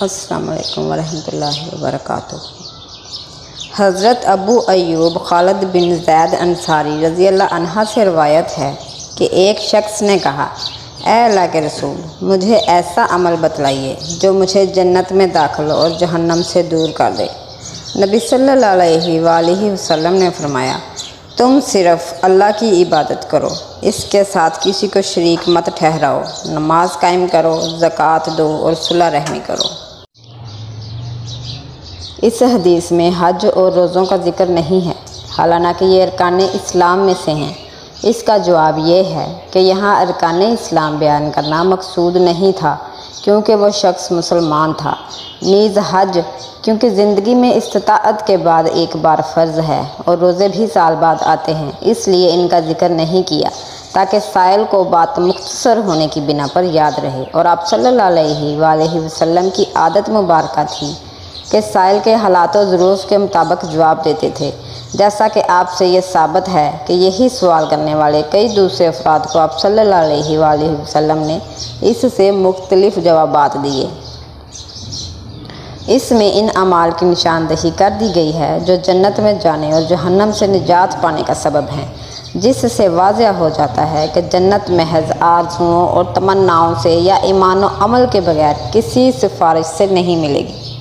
السلام علیکم ورحمۃ اللہ وبرکاتہ۔ حضرت ابو ایوب خالد بن زید انصاری رضی اللہ عنہ سے روایت ہے کہ ایک شخص نے کہا، اے اللہ کے رسول، مجھے ایسا عمل بتلائیے جو مجھے جنت میں داخل اور جہنم سے دور کر دے۔ نبی صلی اللہ علیہ وآلہ وسلم نے فرمایا، تم صرف اللہ کی عبادت کرو، اس کے ساتھ کسی کو شریک مت ٹھہراؤ، نماز قائم کرو، زکوٰۃ دو اور صلہ رحمی کرو۔ اس حدیث میں حج اور روزوں کا ذکر نہیں ہے، حالانکہ یہ ارکان اسلام میں سے ہیں۔ اس کا جواب یہ ہے کہ یہاں ارکان اسلام بیان کرنا مقصود نہیں تھا کیونکہ وہ شخص مسلمان تھا، نیز حج کیونکہ زندگی میں استطاعت کے بعد ایک بار فرض ہے اور روزے بھی سال بعد آتے ہیں، اس لیے ان کا ذکر نہیں کیا تاکہ سائل کو بات مختصر ہونے کی بنا پر یاد رہے۔ اور آپ صلی اللہ علیہ وآلہ وسلم کی عادت مبارکہ تھی کہ سائل کے حالات و ظروف کے مطابق جواب دیتے تھے، جیسا کہ آپ سے یہ ثابت ہے کہ یہی سوال کرنے والے کئی دوسرے افراد کو آپ صلی اللہ علیہ وآلہ وسلم نے اس سے مختلف جوابات دیے۔ اس میں ان اعمال کی نشاندہی کر دی گئی ہے جو جنت میں جانے اور جہنم سے نجات پانے کا سبب ہیں، جس سے واضح ہو جاتا ہے کہ جنت محض آرزوؤں اور تمناؤں سے یا ایمان و عمل کے بغیر کسی سفارش سے نہیں ملے گی۔